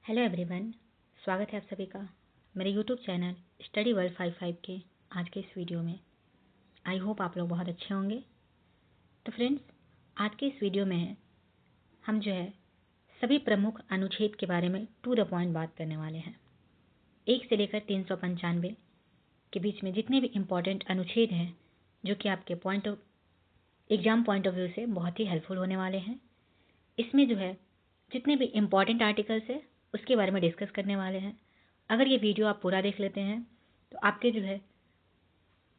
Hello everyone, स्वागत है आप सभी का मेरे यूट्यूब चैनल स्टडी वर्ल्ड 55 के आज के इस वीडियो में। आई होप आप लोग बहुत अच्छे होंगे। तो फ्रेंड्स, आज के इस वीडियो में हम सभी प्रमुख अनुच्छेद के बारे में टू द पॉइंट बात करने वाले हैं। 1 से लेकर 395 के बीच में जितने भी इम्पॉर्टेंट अनुच्छेद हैं जो कि आपके एग्जाम पॉइंट ऑफ व्यू से बहुत ही हेल्पफुल होने वाले हैं। इसमें जितने भी इम्पॉर्टेंट आर्टिकल्स है उसके बारे में डिस्कस करने वाले हैं। अगर ये वीडियो आप पूरा देख लेते हैं तो आपके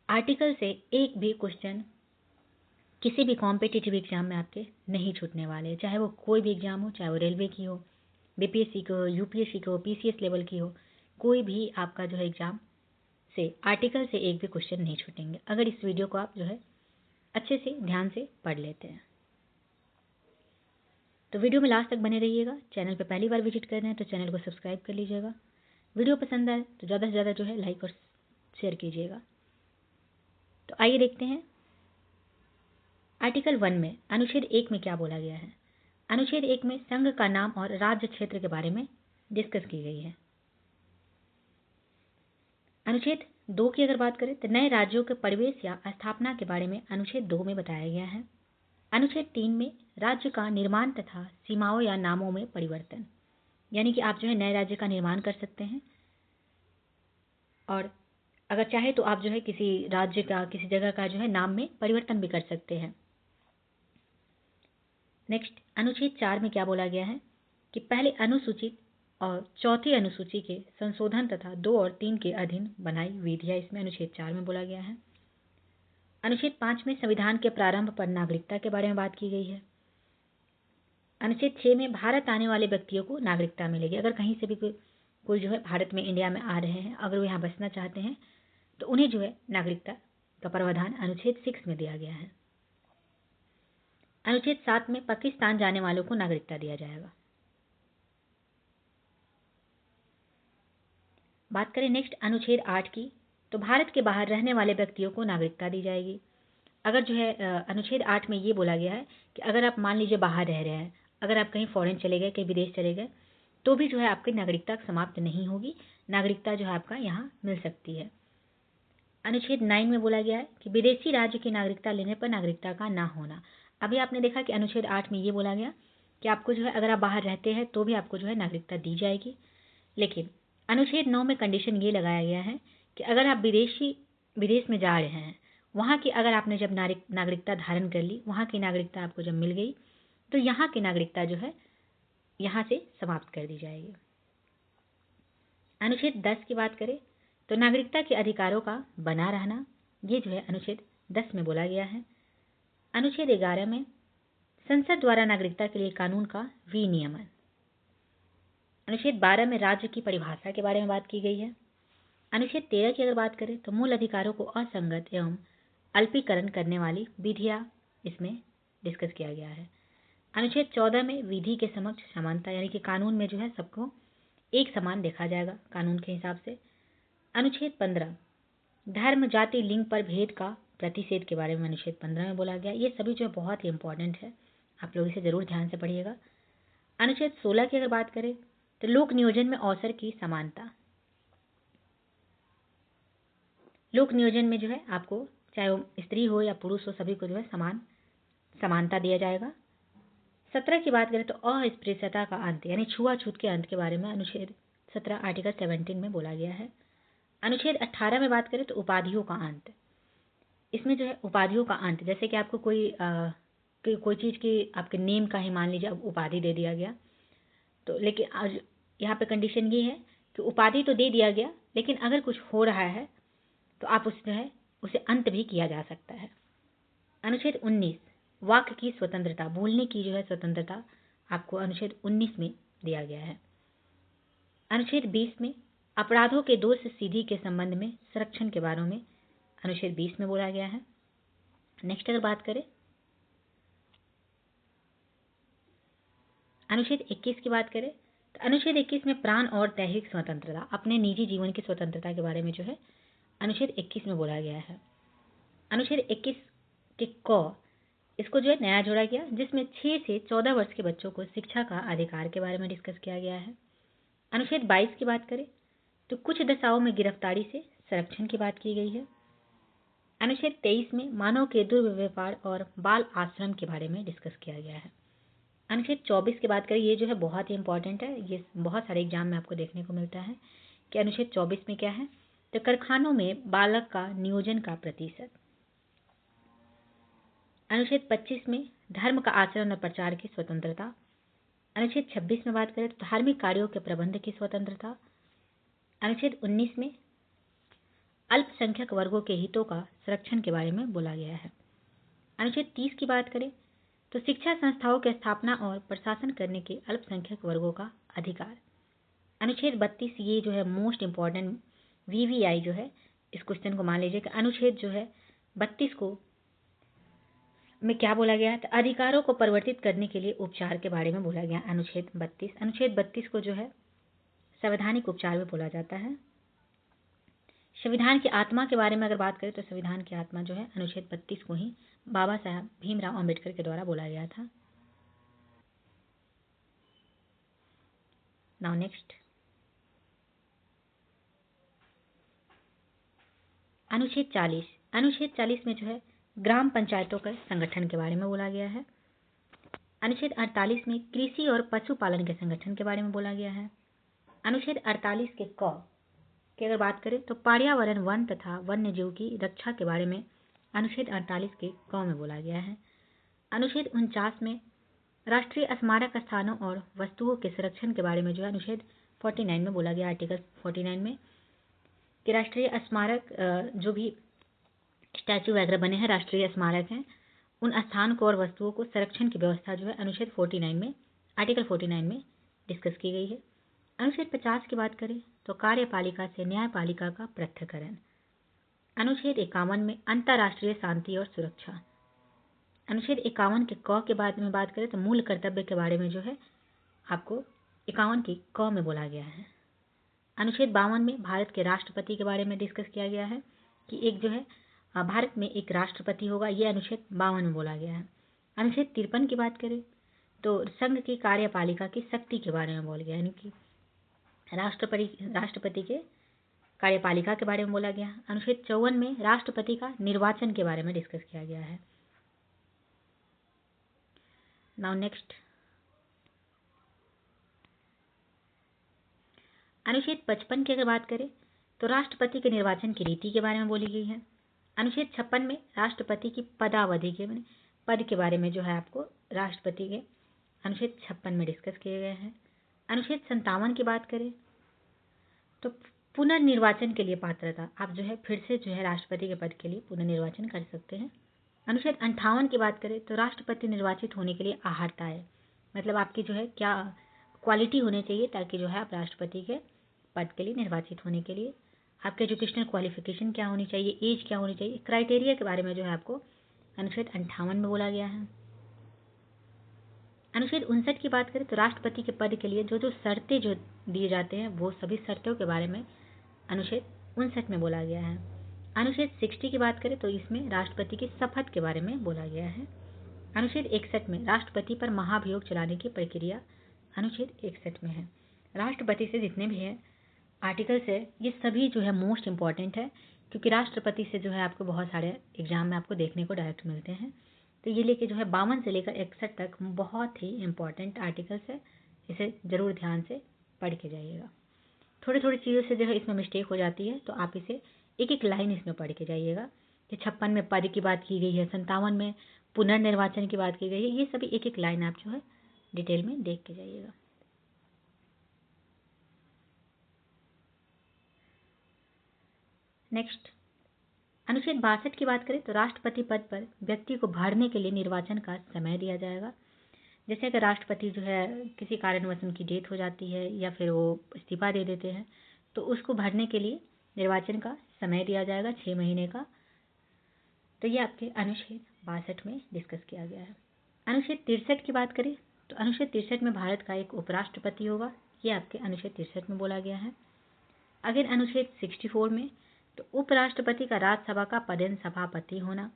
आर्टिकल से एक भी क्वेश्चन किसी भी कॉम्पिटिटिव एग्जाम में आपके नहीं छूटने वाले, चाहे वो कोई भी एग्जाम हो, चाहे वो रेलवे की हो, बीपीएससी की हो, यूपीएससी की हो, पीसीएस लेवल की हो, कोई भी आपका एग्जाम से आर्टिकल से एक भी क्वेश्चन नहीं छूटेंगे अगर इस वीडियो को आप अच्छे से ध्यान से पढ़ लेते हैं। तो वीडियो में लास्ट तक बने रहिएगा। चैनल पे पहली बार विजिट कर रहे हैं तो चैनल को सब्सक्राइब कर लीजिएगा। वीडियो पसंद आए तो ज़्यादा से ज़्यादा लाइक और शेयर कीजिएगा। तो आइए देखते हैं आर्टिकल 1 में अनुच्छेद 1 में क्या बोला गया है। अनुच्छेद 1 में संघ का नाम और राज्य क्षेत्र के बारे में डिस्कस की गई है। अनुच्छेद 2 की अगर बात करें तो नए राज्यों के प्रवेश या स्थापना के बारे में अनुच्छेद 2 में बताया गया है। अनुच्छेद 3 में राज्य का निर्माण तथा सीमाओं या नामों में परिवर्तन, यानी कि आप नए राज्य का निर्माण कर सकते हैं और अगर चाहे तो आप किसी राज्य का, किसी जगह का नाम में परिवर्तन भी कर सकते हैं। नेक्स्ट, अनुच्छेद 4 में क्या बोला गया है कि पहले अनुसूचित और चौथी अनुसूची के संशोधन तथा 2 और 3 के अधीन बनाई विधियां, इसमें अनुच्छेद 4 में बोला गया है। अनुच्छेद 5 में संविधान के प्रारंभ पर नागरिकता के बारे में बात की गई है। अनुच्छेद 6 में भारत आने वाले व्यक्तियों को नागरिकता मिलेगी। अगर कहीं से भी कोई भारत में, इंडिया में आ रहे हैं, अगर वो यहाँ बसना चाहते हैं तो उन्हें नागरिकता का प्रावधान अनुच्छेद 6 में दिया गया है। अनुच्छेद 7 में पाकिस्तान जाने वालों को नागरिकता दिया जाएगा। बात करें नेक्स्ट अनुच्छेद 8 की, तो भारत के बाहर रहने वाले व्यक्तियों को नागरिकता दी जाएगी। अगर अनुच्छेद 8 में ये बोला गया है कि अगर आप मान लीजिए बाहर रह रहे हैं, अगर आप कहीं फॉरेन चले गए, कहीं विदेश चले गए, तो भी आपकी नागरिकता समाप्त नहीं होगी, नागरिकता आपका यहाँ मिल सकती है। अनुच्छेद 9 में बोला गया है कि विदेशी राज्य की नागरिकता लेने पर नागरिकता का ना होना। अभी आपने देखा कि अनुच्छेद 8 में ये बोला गया कि आपको अगर आप बाहर रहते हैं तो भी आपको नागरिकता दी जाएगी। लेकिन अनुच्छेद 9 में कंडीशन ये लगाया गया है कि अगर आप विदेश में जा रहे हैं, वहाँ की अगर आपने जब नागरिकता धारण कर ली, वहाँ की नागरिकता आपको जब मिल गई, तो यहाँ की नागरिकता यहाँ से समाप्त कर दी जाएगी। अनुच्छेद 10 की बात करें तो नागरिकता के अधिकारों का बना रहना, ये अनुच्छेद 10 में बोला गया है। अनुच्छेद 11 में संसद द्वारा नागरिकता के लिए कानून का विनियमन। अनुच्छेद 12 में राज्य की परिभाषा के बारे में बात की गई है। अनुच्छेद 13 की अगर बात करें तो मूल अधिकारों को असंगत एवं अल्पीकरण करने वाली विधियां इसमें डिस्कस किया गया है। अनुच्छेद 14 में विधि के समक्ष समानता, यानी कि कानून में सबको एक समान देखा जाएगा कानून के हिसाब से। अनुच्छेद 15 धर्म, जाति, लिंग पर भेद का प्रतिषेध के बारे में अनुच्छेद 15 में बोला गया। ये सभी बहुत ही इंपॉर्टेंट है, आप लोग इसे जरूर ध्यान से पढ़िएगा। अनुच्छेद 16 की अगर बात करें तो लोक नियोजन में अवसर की समानता। लोक नियोजन में आपको चाहे वो स्त्री हो या पुरुष हो, सभी को समान समानता दिया जाएगा। 17 की बात करें तो अस्पृश्यता का अंत, यानी छुआछूत के अंत के बारे में अनुच्छेद 17 आर्टिकल 17 में बोला गया है। अनुच्छेद 18 में बात करें तो उपाधियों का अंत। इसमें उपाधियों का अंत, जैसे कि आपको कोई चीज़ की आपके नेम का ही मान लीजिए अब उपाधि दे दिया गया, तो लेकिन आज यहाँ पे कंडीशन ये है कि उपाधि तो दे दिया गया, लेकिन अगर कुछ हो रहा है तो आप उसे अंत भी किया जा सकता है। अनुच्छेद 19 वाक की स्वतंत्रता, बोलने की स्वतंत्रता आपको अनुच्छेद 19 में दिया गया है। अनुच्छेद 20 में अपराधों के दोष सिद्धि के संबंध में संरक्षण के बारे में अनुच्छेद 20 में बोला गया है। नेक्स्ट अगर बात करें अनुच्छेद 21 की बात करें तो अनुच्छेद 21 में प्राण और दैहिक स्वतंत्रता, अपने निजी जीवन की स्वतंत्रता के बारे में अनुच्छेद 21 में बोला गया है। अनुच्छेद 21 के इसको नया जोड़ा गया, जिसमें 6 से 14 वर्ष के बच्चों को शिक्षा का अधिकार के बारे में डिस्कस किया गया है। अनुच्छेद 22 की बात करें तो कुछ दशाओं में गिरफ्तारी से संरक्षण की बात की गई है। अनुच्छेद 23 में मानव के दुर्व्यवहार और बाल आश्रम के बारे में डिस्कस किया गया है। अनुच्छेद 24 की बात करें, ये जो है बहुत ही इंपॉर्टेंट है, ये बहुत सारे एग्जाम में आपको देखने को मिलता है कि अनुच्छेद 24 में क्या है, तो कारखानों में बालक का नियोजन का प्रतिशत। अनुच्छेद 25 में धर्म का आचरण और प्रचार की स्वतंत्रता। अनुच्छेद 26 में बात करें तो धार्मिक कार्यों के प्रबंध की स्वतंत्रता। अनुच्छेद 19 में अल्पसंख्यक वर्गों के हितों का संरक्षण के बारे में बोला गया है। अनुच्छेद 30 की बात करें तो शिक्षा संस्थाओं की स्थापना और प्रशासन करने के अल्पसंख्यक वर्गों का अधिकार। अनुच्छेद 32, ये जो है मोस्ट इंपॉर्टेंट वीवीआई जो है, इस क्वेश्चन को मान लीजिए कि अनुच्छेद जो है 32 को में क्या बोला गया है, तो अधिकारों को परिवर्तित करने के लिए उपचार के बारे में बोला गया। अनुच्छेद 32 को जो है संवैधानिक उपचार भी बोला जाता है। संविधान की आत्मा के बारे में अगर बात करें तो संविधान की आत्मा जो है अनुच्छेद 32 को ही बाबा साहब भीमराव अंबेडकर के द्वारा बोला गया था। नाउ नेक्स्ट, अनुच्छेद 40। अनुच्छेद 40 में जो है ग्राम पंचायतों के संगठन के बारे में बोला गया है। अनुच्छेद 48 में कृषि और पशुपालन के संगठन के बारे में बोला गया है। अनुच्छेद 48 के क की अगर बात करें तो पर्यावरण, वन तथा वन्य जीव की रक्षा के बारे में अनुच्छेद 48 के क में बोला गया है। अनुच्छेद 49 में राष्ट्रीय स्मारक स्थानों और वस्तुओं के संरक्षण के बारे में जो है अनुच्छेद 49 में बोला गया, आर्टिकल 49 में, कि राष्ट्रीय स्मारक जो भी स्टैचू वगैरह बने हैं, राष्ट्रीय स्मारक हैं, उन स्थान को और वस्तुओं को संरक्षण की व्यवस्था जो है अनुच्छेद 49 में, आर्टिकल 49 में डिस्कस की गई है। अनुच्छेद 50 की बात करें तो कार्यपालिका से न्यायपालिका का पृथक्करण। अनुच्छेद 51 में अंतर्राष्ट्रीय शांति और सुरक्षा। अनुच्छेद 51 के क के बाद में बात करें तो मूल कर्तव्य के बारे में जो है आपको 51 के क में बोला गया है। अनुच्छेद 52 में भारत के राष्ट्रपति के बारे में डिस्कस किया गया है कि एक जो है भारत में एक राष्ट्रपति होगा, ये अनुच्छेद 52 में बोला गया है। अनुच्छेद 53 की बात करें तो संघ की कार्यपालिका की शक्ति के बारे में बोला गया, यानी कि राष्ट्रपति के कार्यपालिका के बारे में बोला गया। अनुच्छेद 54 में राष्ट्रपति का निर्वाचन के बारे में डिस्कस किया गया है। नाउ नेक्स्ट, अनुच्छेद 55 की अगर बात करें तो राष्ट्रपति के निर्वाचन की रीति के बारे में बोली गई है। अनुच्छेद 56 में राष्ट्रपति की पदावधि के पद के बारे में जो है आपको राष्ट्रपति के अनुच्छेद 56 में डिस्कस किए गए हैं। अनुच्छेद 57 की बात करें तो पुनर्निर्वाचन के लिए पात्रता, आप जो है फिर से जो है राष्ट्रपति के पद के लिए पुनर्निर्वाचन कर सकते हैं। अनुच्छेद 58 की बात करें तो राष्ट्रपति निर्वाचित होने के लिए अहर्ता है, मतलब आपकी जो है क्या क्वालिटी होनी चाहिए ताकि जो है आप राष्ट्रपति के पद के लिए निर्वाचित होने के लिए आपके एजुकेशनल क्वालिफिकेशन क्या होनी चाहिए, एज क्या होनी चाहिए, क्राइटेरिया के बारे में जो है आपको अनुच्छेद 58 में बोला गया है। अनुच्छेद 59 की बात करें तो राष्ट्रपति के पद के लिए जो जो शर्तें जो दिए जाते हैं वो सभी शर्तों के बारे में अनुच्छेद 59 में बोला गया है। अनुच्छेद 60 की बात करें तो इसमें राष्ट्रपति की शपथ के बारे में बोला गया है। अनुच्छेद 61 में राष्ट्रपति पर महाभियोग चलाने की प्रक्रिया अनुच्छेद 61 में है। राष्ट्रपति से जितने भी हैं आर्टिकल्स है, ये सभी जो है मोस्ट इंपॉर्टेंट है, क्योंकि राष्ट्रपति से जो है आपको बहुत सारे एग्जाम में आपको देखने को डायरेक्ट मिलते हैं। तो ये लेके जो है 52 से लेकर 61 तक बहुत ही इंपॉर्टेंट आर्टिकल्स है, इसे ज़रूर ध्यान से पढ़ के जाइएगा। थोड़ी थोड़ी चीज़ों से जो है इसमें मिस्टेक हो जाती है, तो आप इसे एक एक लाइन इसमें पढ़ के जाइएगा कि 56 में पद की बात की गई है, 57 में पुनर्निर्वाचन की बात की गई है, ये सभी एक एक लाइन आप जो है डिटेल में देख के जाइएगा। नेक्स्ट, अनुच्छेद 62 की बात करें तो राष्ट्रपति पद पर व्यक्ति को भरने के लिए निर्वाचन का समय दिया जाएगा। जैसे अगर राष्ट्रपति जो है किसी कारणवश उनकी डेथ हो जाती है या फिर वो इस्तीफा दे देते हैं तो उसको भरने के लिए निर्वाचन का समय दिया जाएगा 6 महीने का। तो ये आपके अनुच्छेद 62 में डिस्कस किया गया है। अनुच्छेद 63 की बात करें तो अनुच्छेद 63 में भारत का एक उपराष्ट्रपति होगा, ये आपके अनुच्छेद 63 में बोला गया है। अगर अनुच्छेद 64 में तो उपराष्ट्रपति का राज्यसभा का पदेन सभापति होना।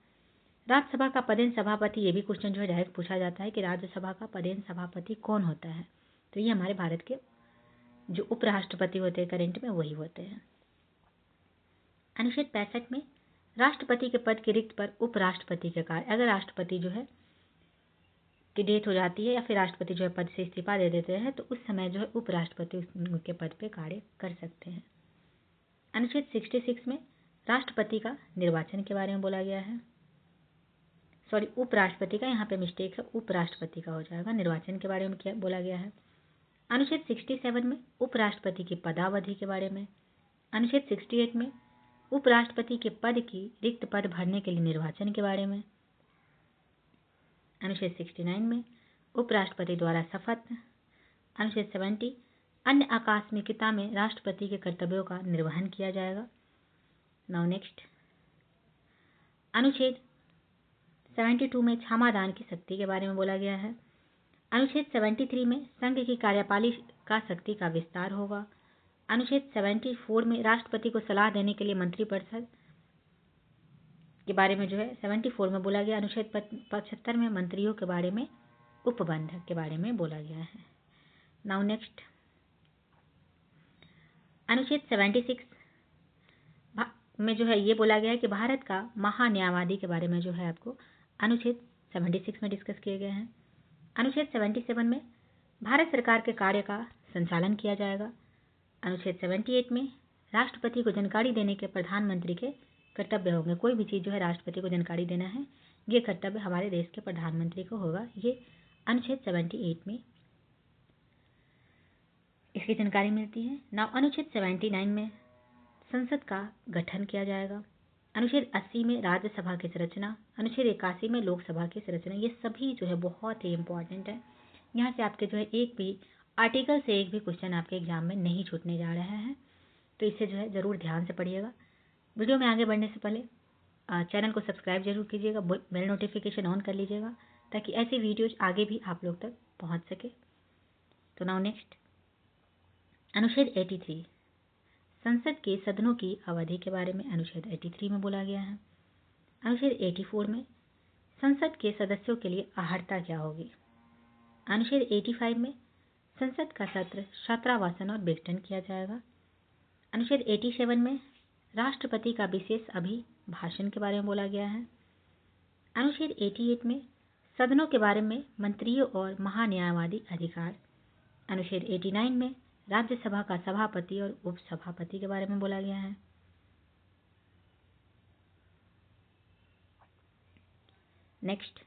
राज्यसभा का पदेन सभापति, ये भी क्वेश्चन जो है डायरेक्ट पूछा जाता है कि राज्यसभा का पदेन सभापति कौन होता है, तो ये हमारे भारत के जो उपराष्ट्रपति होते हैं करंट में वही होते हैं। अनुच्छेद 65 में राष्ट्रपति के पद के रिक्त पर उपराष्ट्रपति के कार्य, अगर राष्ट्रपति जो है की डेथ हो जाती है या फिर राष्ट्रपति जो है पद से इस्तीफा दे देते हैं तो उस समय जो है उपराष्ट्रपति उनके पद पे कार्य कर सकते हैं। अनुच्छेद 66 में राष्ट्रपति का निर्वाचन के बारे में बोला गया है। सॉरी, उपराष्ट्रपति का, यहाँ पे मिस्टेक है, उपराष्ट्रपति का हो जाएगा। निर्वाचन के बारे में क्या बोला गया है। अनुच्छेद 67 में उपराष्ट्रपति की पदावधि के बारे में। अनुच्छेद 68 में उपराष्ट्रपति के पद की रिक्त पद भरने के लिए निर्वाचन के बारे में। अनुच्छेद 69 में उपराष्ट्रपति द्वारा शपथ। अनुच्छेद 70 अन्य आकस्मिकता में राष्ट्रपति के कर्तव्यों का निर्वहन किया जाएगा। नाउ नेक्स्ट, अनुच्छेद 72 में क्षमादान की शक्ति के बारे में बोला गया है। अनुच्छेद 73 में संघ की कार्यपालिका शक्ति का विस्तार होगा। अनुच्छेद 74 में राष्ट्रपति को सलाह देने के लिए मंत्रिपरिषद के बारे में जो है 74 में बोला गया। अनुच्छेद 75 में मंत्रियों के बारे में, उपबंधक के बारे में बोला गया है। नाउ नेक्स्ट, अनुच्छेद 76 में जो है ये बोला गया है कि भारत का महान्यायवादी के बारे में जो है आपको अनुच्छेद 76 में डिस्कस किए गए हैं। अनुच्छेद 77 में भारत सरकार के कार्य का संचालन किया जाएगा। अनुच्छेद 78 में राष्ट्रपति को जानकारी देने के प्रधानमंत्री के कर्तव्य होंगे। कोई भी चीज़ जो है राष्ट्रपति को जानकारी देना है, ये कर्तव्य हमारे देश के प्रधानमंत्री को होगा। ये अनुच्छेद 78 में इसकी जानकारी मिलती है। नाउ अनुच्छेद 79 में संसद का गठन किया जाएगा। अनुच्छेद 80 में राज्यसभा की संरचना। अनुच्छेद 81 में लोकसभा की संरचना। ये सभी जो है बहुत ही इंपॉर्टेंट है। यहाँ से आपके जो है एक भी आर्टिकल से एक भी क्वेश्चन आपके एग्जाम में नहीं छूटने जा रहा है, तो इसे जो है ज़रूर ध्यान से पढ़िएगा। वीडियो में आगे बढ़ने से पहले चैनल को सब्सक्राइब जरूर कीजिएगा, बेल नोटिफिकेशन ऑन कर लीजिएगा ताकि ऐसी वीडियोज आगे भी आप लोग तक पहुँच सके। तो नाउ नेक्स्ट, अनुच्छेद 83 संसद के सदनों की अवधि के बारे में अनुच्छेद 83 में बोला गया है। अनुच्छेद 84 में संसद के सदस्यों के लिए अर्हता क्या होगी। अनुच्छेद 85 में संसद का सत्र छात्रावासन और विघटन किया जाएगा। अनुच्छेद 87 में राष्ट्रपति का विशेष अभिभाषण के बारे में बोला गया है। अनुच्छेद 88 में सदनों के बारे में मंत्रियों और महान्यायवादी अधिकार। अनुच्छेद 89 में राज्यसभा का सभापति और उपसभापति के बारे में बोला गया है। नेक्स्ट,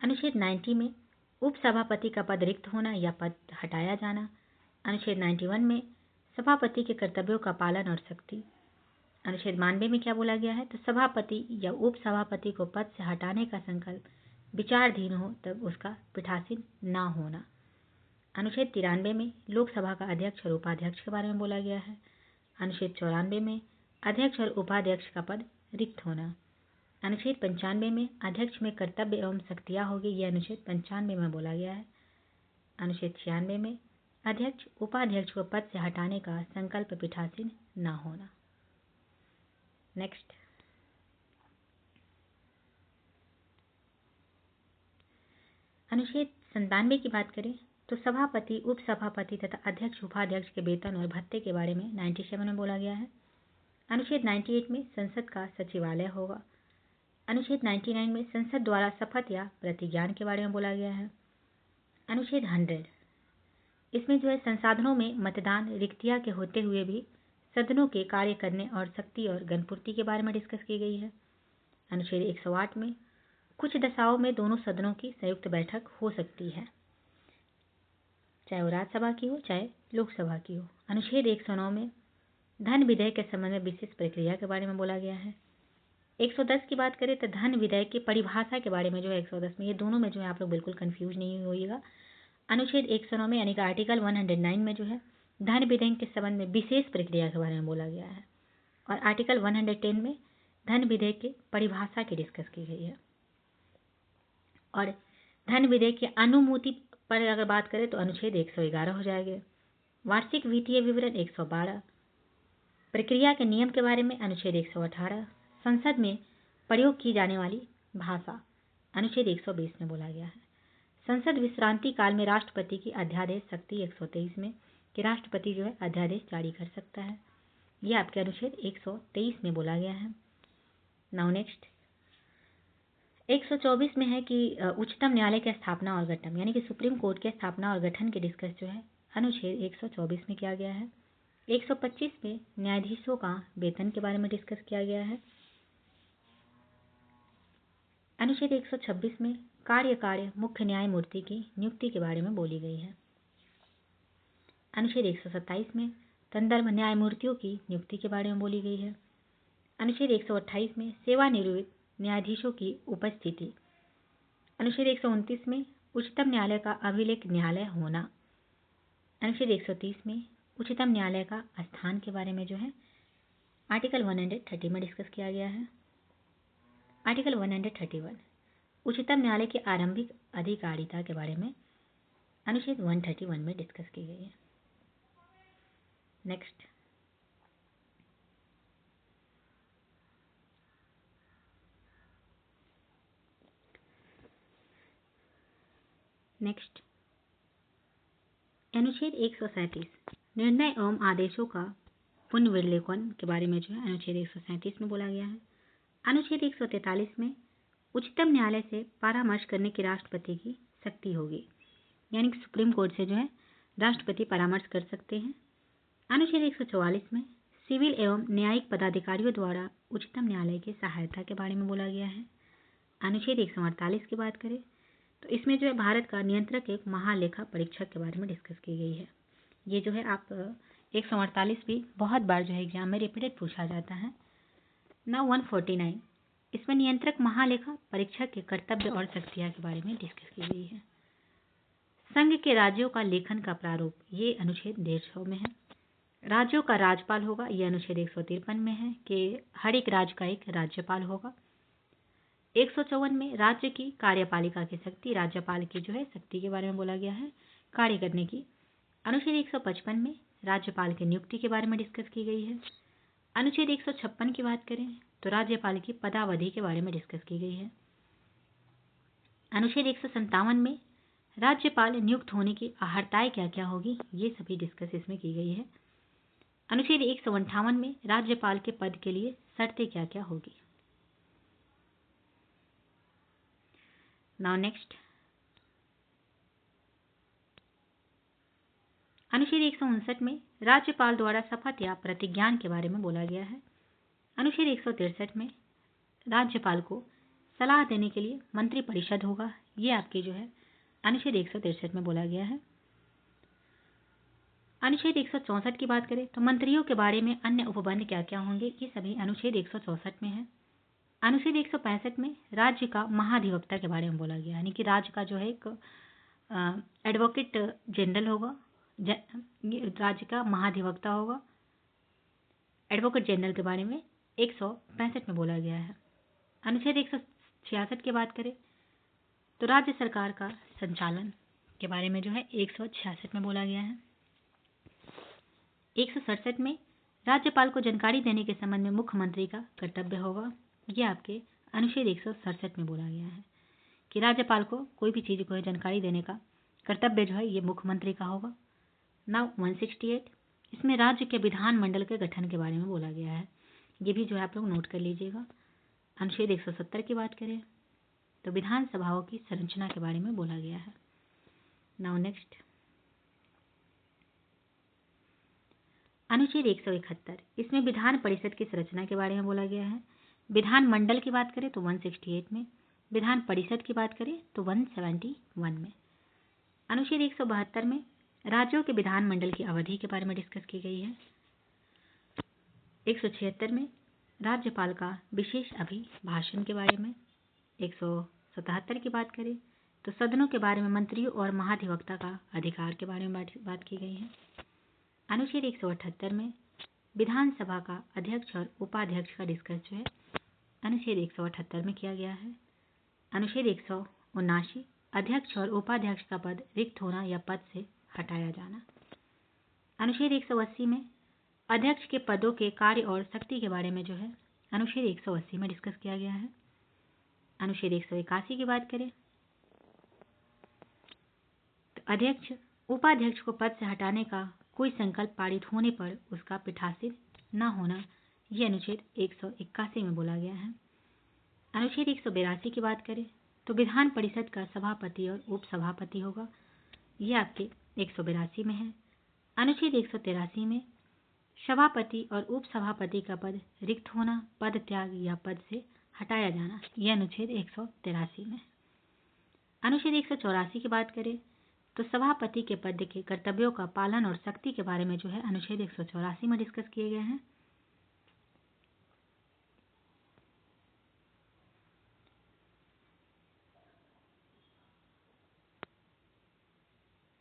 अनुच्छेद 90 में उपसभापति का पद रिक्त होना या पद हटाया जाना। अनुच्छेद 91 में सभापति के कर्तव्यों का पालन और सख्ती। अनुच्छेद 92 में क्या बोला गया है, तो सभापति या उपसभापति को पद से हटाने का संकल्प विचाराधीन हो तब उसका पीठासीन न होना। अनुच्छेद 93 में लोकसभा का अध्यक्ष और उपाध्यक्ष के बारे में बोला गया है। अनुच्छेद 94 में अध्यक्ष और उपाध्यक्ष का पद रिक्त होना। अनुच्छेद 95 में अध्यक्ष में कर्तव्य एवं शक्तियाँ होगी, यह अनुच्छेद 95 में बोला गया है। अनुच्छेद 96 में अध्यक्ष उपाध्यक्ष को पद से हटाने का संकल्प पीठासीन न होना। नेक्स्ट, अनुच्छेद 97 की बात करें तो सभापति, उपसभापति तथा अध्यक्ष उपाध्यक्ष के वेतन और भत्ते के बारे में 97 में बोला गया है। अनुच्छेद 98 में संसद का सचिवालय होगा। अनुच्छेद 99 में संसद द्वारा शपथ या प्रतिज्ञान के बारे में बोला गया है। अनुच्छेद 100 इसमें जो है संसाधनों में मतदान रिक्तियाँ के होते हुए भी सदनों के कार्य करने और शक्ति और गणपूर्ति के बारे में डिस्कस की गई है। अनुच्छेद 108 में कुछ दशाओं में दोनों सदनों की संयुक्त बैठक हो सकती है, चाहे वो राज्यसभा की हो चाहे लोकसभा की हो। अनुच्छेद 109 में धन विधेयक के संबंध में विशेष प्रक्रिया के बारे में बोला गया है। 110 की बात करें तो धन विधेयक की परिभाषा के बारे में जो है 110 में, ये दोनों में जो है आप लोग बिल्कुल कंफ्यूज नहीं होइएगा। अनुच्छेद 109 में यानी कि आर्टिकल 109 में जो है धन विधेयक के संबंध में विशेष प्रक्रिया के बारे में बोला गया है और आर्टिकल 110 में धन विधेयक की परिभाषा की डिस्कस की गई है। और धन विधेयक की अनुमति पर अगर बात करें तो अनुच्छेद 111 हो जाएगा। वार्षिक वित्तीय विवरण 112, प्रक्रिया के नियम के बारे में अनुच्छेद 118, संसद में प्रयोग की जाने वाली भाषा अनुच्छेद 120 में बोला गया है। संसद विश्रांति काल में राष्ट्रपति की अध्यादेश शक्ति 123 में, कि राष्ट्रपति जो है अध्यादेश जारी कर सकता है। यह आपके अनुच्छेद 123 में बोला गया है। नाउ नेक्स्ट 124 में है कि उच्चतम न्यायालय की स्थापना और गठन यानी कि सुप्रीम कोर्ट की स्थापना और गठन के डिस्कस जो है अनुच्छेद 124 में किया गया है। 125 में न्यायाधीशों का वेतन के बारे में डिस्कस किया गया है। अनुच्छेद 126 में कार्य मुख्य न्यायमूर्ति की नियुक्ति के बारे में बोली गई है। अनुच्छेद 127 में संदर्भ न्यायमूर्तियों की नियुक्ति के बारे में बोली गई है। अनुच्छेद 128 में सेवानिवृत्त न्यायाधीशों की उपस्थिति। अनुच्छेद 129 में उच्चतम न्यायालय का अभिलेख न्यायालय होना। अनुच्छेद 130 में उच्चतम न्यायालय का स्थान के बारे में जो है आर्टिकल 130 में डिस्कस किया गया है। आर्टिकल 131 उच्चतम न्यायालय की आरंभिक अधिकारिता के बारे में अनुच्छेद 131 में डिस्कस की गई है। नेक्स्ट अनुच्छेद 137 निर्णय एवं आदेशों का पुनर्विलेखन के बारे में जो है अनुच्छेद 137 में बोला गया है। अनुच्छेद 143 में उच्चतम न्यायालय से परामर्श करने की राष्ट्रपति की शक्ति होगी, यानी कि सुप्रीम कोर्ट से जो है राष्ट्रपति परामर्श कर सकते हैं। अनुच्छेद 144 में सिविल एवं न्यायिक पदाधिकारियों द्वारा उच्चतम न्यायालय की सहायता के बारे में बोला गया है। अनुच्छेद 148 की बात करें तो इसमें जो है भारत का नियंत्रक एक महालेखा परीक्षक के बारे में डिस्कस की गई है। ये जो है आप 148 भी बहुत बार जो है एग्जाम में रिपीटेड पूछा जाता है। नाउ 149 इसमें नियंत्रक महालेखा परीक्षक के कर्तव्य और शक्तियां के बारे में डिस्कस की गई है। संघ के राज्यों का लेखन का प्रारूप ये अनुच्छेद 150 में है। राज्यों का राज्यपाल होगा, ये अनुच्छेद 153 में है कि हर एक राज्य का एक राज्यपाल होगा। 154 में राज्य की कार्यपालिका की शक्ति, राज्यपाल की जो है शक्ति के बारे में बोला गया है कार्य करने की। अनुच्छेद 155 में राज्यपाल की नियुक्ति के बारे में डिस्कस की गई है। अनुच्छेद 156 की बात करें तो राज्यपाल की पदावधि के बारे में डिस्कस की गई है। अनुच्छेद 157 में राज्यपाल नियुक्त होने की अहर्ताएं क्या क्या होगी, ये सभी डिस्कस इसमें की गई है। अनुच्छेद 158 में राज्यपाल के पद के लिए शर्तें क्या क्या होगी। नाउ नेक्स्ट अनुच्छेद 159 में राज्यपाल द्वारा शपथ या प्रतिज्ञान के बारे में बोला गया है। अनुच्छेद 163 में राज्यपाल को सलाह देने के लिए मंत्रिपरिषद होगा, ये आपके जो है अनुच्छेद 163 में बोला गया है। अनुच्छेद 164 की बात करें तो मंत्रियों के बारे में अन्य उपबंध क्या क्या होंगे, ये सभी अनुच्छेद 164 में है। अनुच्छेद 165 में राज्य का महाधिवक्ता के बारे में बोला गया, यानी कि राज्य का जो है एक एडवोकेट जनरल होगा, राज्य का महाधिवक्ता होगा। एडवोकेट जनरल के बारे में 165 में बोला गया है। अनुच्छेद 166 की बात करें तो राज्य सरकार का संचालन के बारे में जो है 166 में बोला गया है। 167 में राज्यपाल को जानकारी देने के संबंध में मुख्यमंत्री का कर्तव्य होगा, यह आपके अनुच्छेद 167 में बोला गया है कि राज्यपाल को कोई भी चीज को जानकारी देने का कर्तव्य जो है ये मुख्यमंत्री का होगा। नाउ 168 इसमें राज्य के विधानमंडल के गठन के बारे में बोला गया है, ये भी जो है आप लोग नोट कर लीजिएगा। अनुच्छेद 170 की बात करें तो विधानसभाओं की संरचना के बारे में बोला गया है। नाउ नेक्स्ट अनुच्छेद 171 इसमें विधान परिषद की संरचना के बारे में बोला गया है। विधानमंडल की बात करें तो 168 में, विधान परिषद की बात करें तो 171 में। अनुच्छेद 172 में राज्यों के विधानमंडल की अवधि के बारे में डिस्कस की गई है। 176 में राज्यपाल का विशेष अभिभाषण के बारे में। 177 की बात करें तो सदनों के बारे में मंत्रियों और महाधिवक्ता का अधिकार के बारे में बात की गई है। अनुच्छेद 178 में विधानसभा का अध्यक्ष और उपाध्यक्ष का डिस्कस जो है अनुच्छेद 178 में किया गया है। अनुच्छेद 179 अध्यक्ष और उपाध्यक्ष का पद रिक्त होना या पद से हटाया जाना। अनुच्छेद 180 में अध्यक्ष के पदों के कार्य और शक्ति के बारे में जो है अनुच्छेद 180 में डिस्कस किया गया है। अनुच्छेद 181 की बात करें तो अध्यक्ष उपाध्यक्ष को पद से हटाने का कोई संकल्प पारित होने पर उसका पीठासीन न होना, ये अनुच्छेद 181 में बोला गया है। अनुच्छेद 182 की बात करें तो विधान परिषद का सभापति और उपसभापति होगा, ये आपके 182 में है। अनुच्छेद 183 में सभापति और उपसभापति का पद रिक्त होना, पद त्याग या पद से हटाया जाना, यह अनुच्छेद 183 में। अनुच्छेद 184 की बात करें तो सभापति के पद के कर्तव्यों का पालन और सख्ती के बारे में जो है अनुच्छेद 184 में डिस्कस किए गए हैं।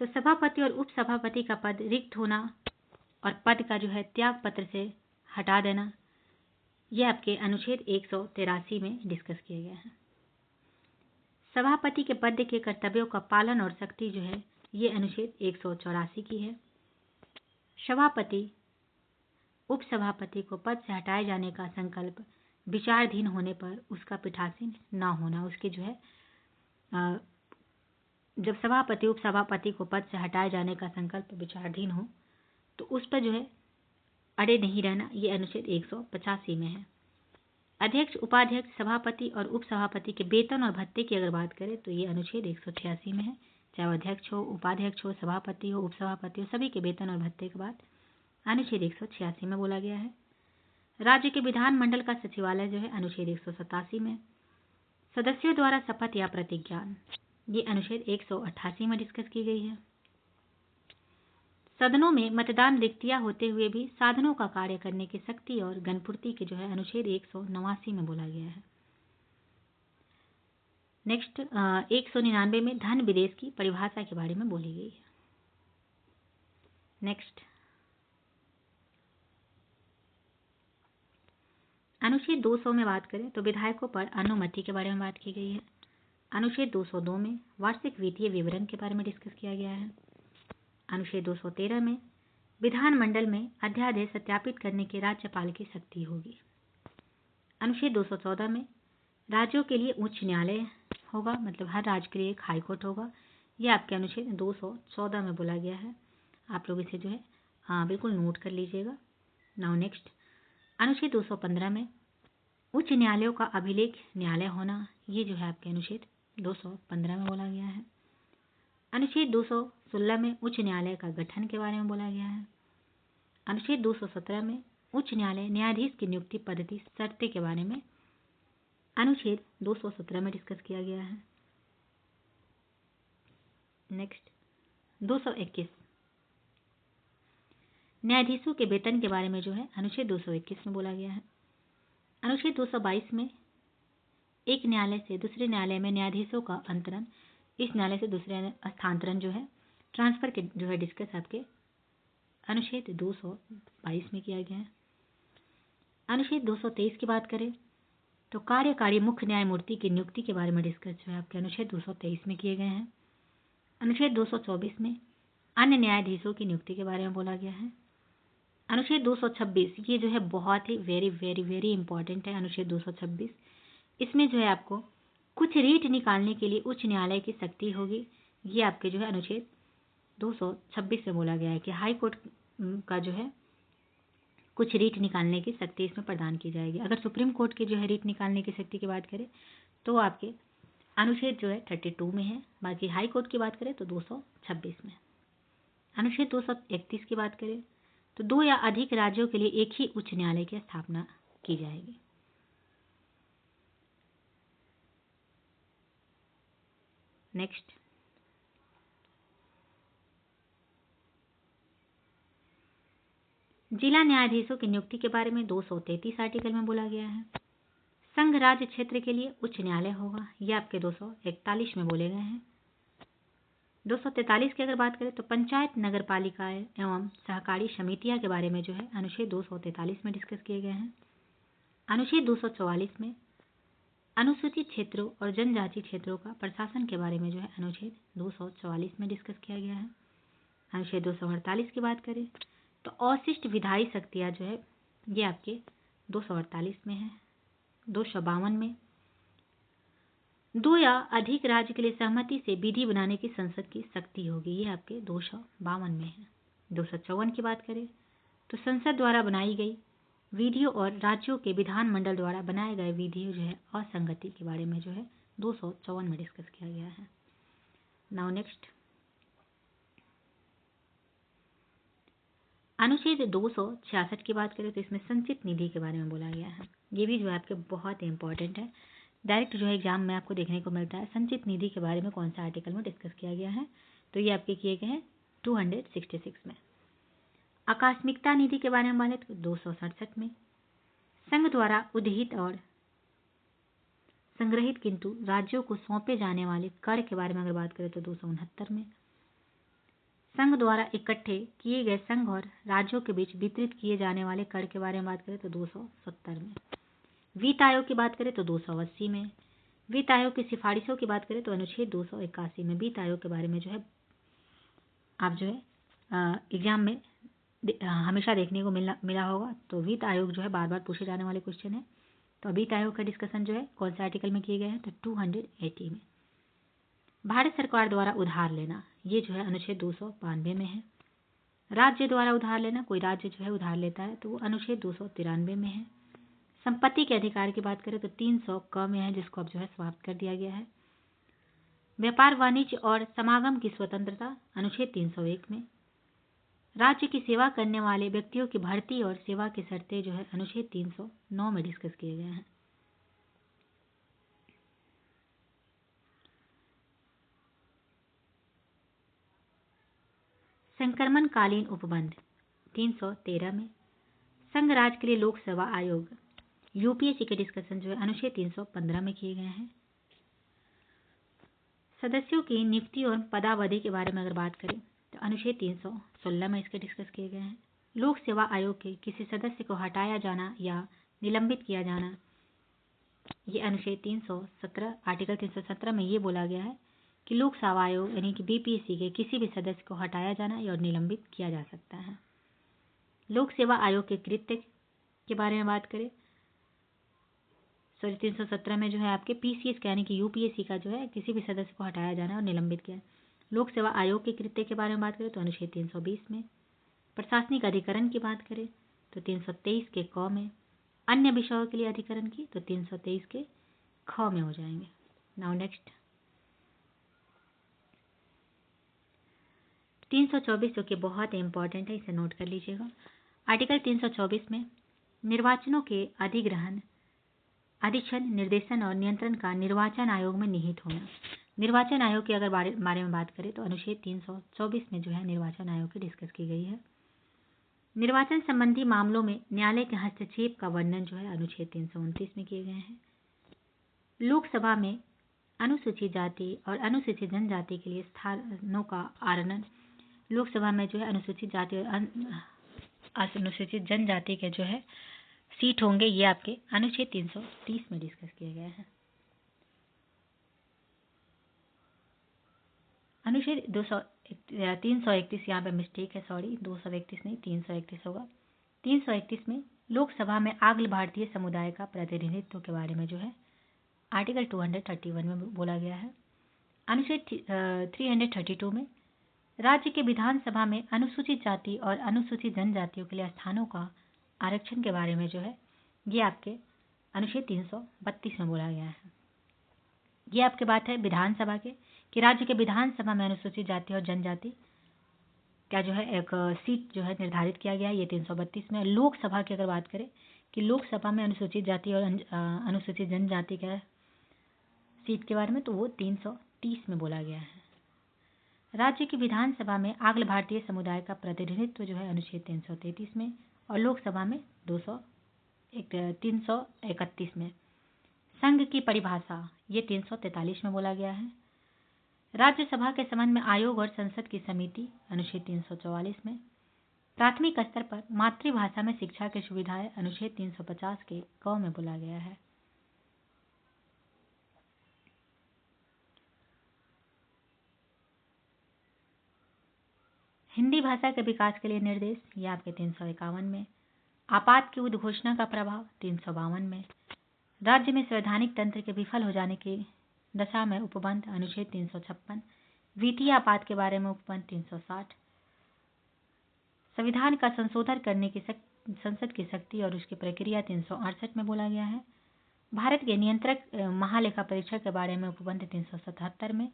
तो सभापति और उपसभापति का पद रिक्त होना और पद का जो है त्याग पत्र से हटा देना, यह आपके अनुच्छेद 183 में डिस्कस किए गए हैं। सभापति के पद के कर्तव्यों का पालन और सख्ती जो है ये अनुच्छेद 184 की है। सभापति उपसभापति को पद से हटाए जाने का संकल्प विचाराधीन होने पर उसका पीठासीन न होना, उसके जो है जब सभापति उपसभापति को पद से हटाए जाने का संकल्प विचाराधीन हो तो उस पर जो है अड़े नहीं रहना, ये अनुच्छेद 185 में है। अध्यक्ष, उपाध्यक्ष, सभापति और उपसभापति के वेतन और भत्ते की अगर बात करें तो ये अनुच्छेद 186 में है। चाहे वो अध्यक्ष हो, उपाध्यक्ष हो, सभापति हो, उपसभापति हो, सभी के वेतन और भत्ते के बाद अनुच्छेद 186 में बोला गया है। राज्य के विधानमंडल का सचिवालय जो है अनुच्छेद 187 में। सदस्यों द्वारा शपथ या प्रतिज्ञा, ये अनुच्छेद 188 में डिस्कस की गई है। सदनों में मतदान रिक्तियां होते हुए भी साधनों का कार्य करने की शक्ति और गणपूर्ति के जो है अनुच्छेद 189 में बोला गया है। नेक्स्ट 199 में धन विदेश की परिभाषा के बारे में बोली गई है। नेक्स्ट अनुच्छेद 200 में बात करें तो विधायकों पर अनुमति के बारे में बात की गई है। अनुच्छेद 202 में वार्षिक वित्तीय विवरण के बारे में डिस्कस किया गया है। अनुच्छेद 213 में विधानमंडल में अध्यादेश सत्यापित करने के राज्यपाल की शक्ति होगी। अनुच्छेद 214 में राज्यों के लिए उच्च न्यायालय होगा, मतलब हर राज्य के लिए एक हाईकोर्ट होगा, यह आपके अनुच्छेद 214 में बोला गया है। आप लोग इसे जो है बिल्कुल नोट कर लीजिएगा। नाउ नेक्स्ट अनुच्छेद 215 में उच्च न्यायालयों का अभिलेख न्यायालय होना, ये जो है आपके अनुच्छेद 215 में बोला गया है। अनुच्छेद 216 में उच्च न्यायालय का गठन के बारे में बोला गया है। अनुच्छेद 217 में उच्च न्यायालय न्यायाधीश की नियुक्ति पद्धति शर्तें के बारे में अनुच्छेद 217 में डिस्कस किया गया है। नेक्स्ट 221 न्यायाधीशों के वेतन के बारे में जो है अनुच्छेद 221 में बोला गया है। अनुच्छेद 222 में एक न्यायालय से दूसरे न्यायालय में न्यायाधीशों का अंतरण, इस न्यायालय से दूसरे स्थानांतरण जो है ट्रांसफर के जो है डिस्कस आपके अनुच्छेद 222 में किया गया है। अनुच्छेद 223 की बात करें तो कार्यकारी मुख्य न्यायमूर्ति की नियुक्ति के बारे में डिस्कस जो है आपके अनुच्छेद 223 में किए गए हैं। अनुच्छेद 224 में अन्य न्यायाधीशों की नियुक्ति के बारे में बोला गया है। अनुच्छेद 226 ये जो है बहुत ही वेरी वेरी वेरी इंपॉर्टेंट है। अनुच्छेद 226 इसमें जो है आपको कुछ रीट निकालने के लिए उच्च न्यायालय की शक्ति होगी। ये आपके जो है अनुच्छेद 226 में बोला गया है कि हाई कोर्ट का जो है कुछ रीट निकालने की शक्ति इसमें प्रदान की जाएगी। अगर सुप्रीम कोर्ट की जो है रीट निकालने की शक्ति की बात करें तो आपके अनुच्छेद जो है 32 में है। बाकी हाई कोर्ट की बात करें तो 226 में। अनुच्छेद 231 की बात करें तो 2 या अधिक राज्यों के लिए एक ही उच्च न्यायालय की स्थापना की जाएगी। नेक्स्ट जिला न्यायाधीशों की नियुक्ति के बारे में 233 आर्टिकल में बोला गया है। संघ राज्य क्षेत्र के लिए उच्च न्यायालय होगा, यह आपके 241 में बोले गए हैं। 243 की अगर बात करें तो पंचायत, नगर पालिकाएं एवं सहकारी समितियां के बारे में जो है अनुच्छेद 243 में डिस्कस किए गए हैं। अनुच्छेद 244 में अनुसूचित क्षेत्रों और जनजातीय क्षेत्रों का प्रशासन के बारे में जो है अनुच्छेद 244 में डिस्कस किया गया है। अनुच्छेद 248 की बात करें तो अवशिष्ट विधायी शक्तियां जो है ये आपके 248 में है। 252 में 2 या अधिक राज्य के लिए सहमति से विधि बनाने की संसद की शक्ति होगी, ये आपके 252 में है। 254 की बात करें तो संसद द्वारा बनाई गई विधियों और राज्यों के विधानमंडल द्वारा बनाए गए विधियों जो है असंगति के बारे में जो है 254 में डिस्कस किया गया है। नाउ नेक्स्ट, अनुच्छेद 266 की बात करें तो इसमें संचित निधि के बारे में बोला गया है। ये भी जो है आपके बहुत इंपॉर्टेंट है, डायरेक्ट जो है एग्जाम में आपको देखने को मिलता है। संचित निधि के बारे में कौन सा आर्टिकल में डिस्कस किया गया है, तो ये आपके किए गए हैं 266 में। आकस्मिकता निधि के बारे में माने तो 267 में। संघ द्वारा उद्हित और संग्रहित किंतु राज्यों को सौंपे जाने वाले कर के बारे में अगर बात करें तो 269 में। संघ द्वारा इकट्ठे किए गए संघ और राज्यों के बीच वितरित किए जाने वाले कर के बारे में बात करें तो 270 में। वित्त आयोग की बात करें तो 280 में। वित्त आयोग की सिफारिशों की बात करें तो अनुच्छेद 281 में। वित्त आयोग के बारे में जो है आप जो है एग्जाम में हमेशा देखने को मिला होगा। तो वित्त आयोग जो है बार बार पूछे जाने वाले क्वेश्चन है। तो वित्त आयोग का डिस्कशन जो है कौन से आर्टिकल में किए गए हैं, तो 280 में। भारत सरकार द्वारा उधार लेना, ये जो है अनुच्छेद 292 में है। राज्य द्वारा उधार लेना, कोई राज्य जो है उधार लेता है तो वो अनुच्छेद 293 में है। संपत्ति के अधिकार की बात करें तो 300 क में है, जिसको अब जो है समाप्त कर दिया गया है। व्यापार वाणिज्य और समागम की स्वतंत्रता, अनुच्छेद 301 में। राज्य की सेवा करने वाले व्यक्तियों की भर्ती और सेवा की शर्तें जो है अनुच्छेद 309 में डिस्कस किए गए हैं। संक्रमणकालीन उपबंध 313 में। संघ राज्य के लिए लोक सेवा आयोग यूपीएससी के डिस्कशन जो है अनुच्छेद 315 में किए गए हैं। सदस्यों की नियुक्ति और पदावधि के बारे में अगर बात करें तो अनुच्छेद 316 में इसके डिस्कस किए गए हैं। लोक सेवा आयोग के किसी सदस्य को हटाया जाना या निलंबित किया जाना, ये अनुच्छेद 317 आर्टिकल 317 में ये बोला गया है कि लोक सेवा आयोग यानी कि बीपीएससी के किसी भी सदस्य को हटाया जाना या निलंबित किया जा सकता है। लोक सेवा आयोग के कृत्य के बारे में बात करें, 317 में जो है आपके पीसीएस का यानी कि यूपीएससी का जो है किसी भी सदस्य को हटाया जाना और निलंबित किया। लोक सेवा आयोग के कृत्य के बारे में बात करें तो अनुच्छेद 320 में। प्रशासनिक अधिकरण की बात करें तो 323 के क में। अन्य विषयों के लिए अधिकरण की तो 323 के ख में हो जाएंगे। नाउ नेक्स्ट, 324 जो कि बहुत इंपॉर्टेंट है, इसे नोट कर लीजिएगा। आर्टिकल 324 में निर्वाचनों के अधिग्रहण, अधिक्षण, निर्देशन और नियंत्रण का निर्वाचन आयोग में निहित होना। निर्वाचन आयोग के अगर बारे में बात करें तो अनुच्छेद 324 में जो है निर्वाचन आयोग की डिस्कस की गई है। निर्वाचन संबंधी मामलों में न्यायालय के हस्तक्षेप का वर्णन जो है अनुच्छेद 329 में किए गए हैं। लोकसभा में अनुसूचित जाति और अनुसूचित जनजाति के लिए स्थानों का आरक्षण, लोकसभा में जो है अनुसूचित जाति और अनुसूचित जनजाति के जो है सीट होंगे, ये आपके अनुच्छेद 330 में डिस्कस किए गए हैं। अनुच्छेद 331 यहाँ पे मिस्टेक है, सॉरी 231 नहीं 331 होगा। 331 में लोकसभा में आंग्ल भारतीय समुदाय का प्रतिनिधित्व के बारे में जो है आर्टिकल 231 में बोला गया है। अनुच्छेद 332 में राज्य के विधानसभा में अनुसूचित जाति और अनुसूचित जनजातियों के लिए स्थानों का आरक्षण के बारे में जो है ये आपके अनुच्छेद 332 में बोला गया है। ये आपके बात है विधानसभा के कि राज्य के विधानसभा में अनुसूचित जाति और जनजाति का जो है एक सीट जो है निर्धारित किया गया है, ये 332 में। लोकसभा की अगर बात करें कि लोकसभा में अनुसूचित जाति और अनुसूचित जनजाति का सीट के बारे में तो वो 330 में बोला गया है। राज्य की विधानसभा में आंग्ल भारतीय समुदाय का प्रतिनिधित्व जो है अनुच्छेद 333 में और लोकसभा में 331 में। संघ की परिभाषा ये 343 में बोला गया है। राज्यसभा के संबंध में आयोग और संसद की समिति अनुच्छेद 344 में। प्राथमिक स्तर पर मातृभाषा में शिक्षा की सुविधाएं अनुच्छेद 350 के क में बोला गया है। हिंदी भाषा के विकास के लिए निर्देश ये आपके 351 में। आपात की उद्घोषणा का प्रभाव 352 में। राज्य में संवैधानिक तंत्र के विफल हो जाने की दशा में उपबंध अनुच्छेद 356। वित्तीय आपात के बारे में उपबंध 360। संविधान का संशोधन करने की संसद की शक्ति और उसकी प्रक्रिया 368 में बोला गया है। भारत के नियंत्रक महालेखा परीक्षक के बारे में उपबंध 377 में,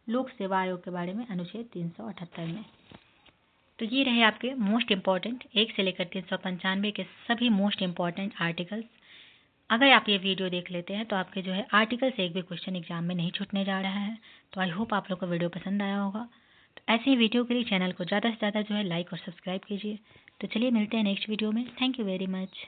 लोक सेवा आयोग के बारे में अनुच्छेद 378 में। तो ये रहे आपके मोस्ट इम्पॉर्टेंट 1 से लेकर 395 के सभी मोस्ट इम्पॉर्टेंट आर्टिकल्स। अगर आप ये वीडियो देख लेते हैं तो आपके जो है आर्टिकल से एक भी क्वेश्चन एग्जाम में नहीं छूटने जा रहा है। तो आई होप आप लोग को वीडियो पसंद आया होगा। तो ऐसे ही वीडियो के लिए चैनल को ज़्यादा से ज़्यादा जो है लाइक और सब्सक्राइब कीजिए। तो चलिए मिलते हैं नेक्स्ट वीडियो में। Thank you very much.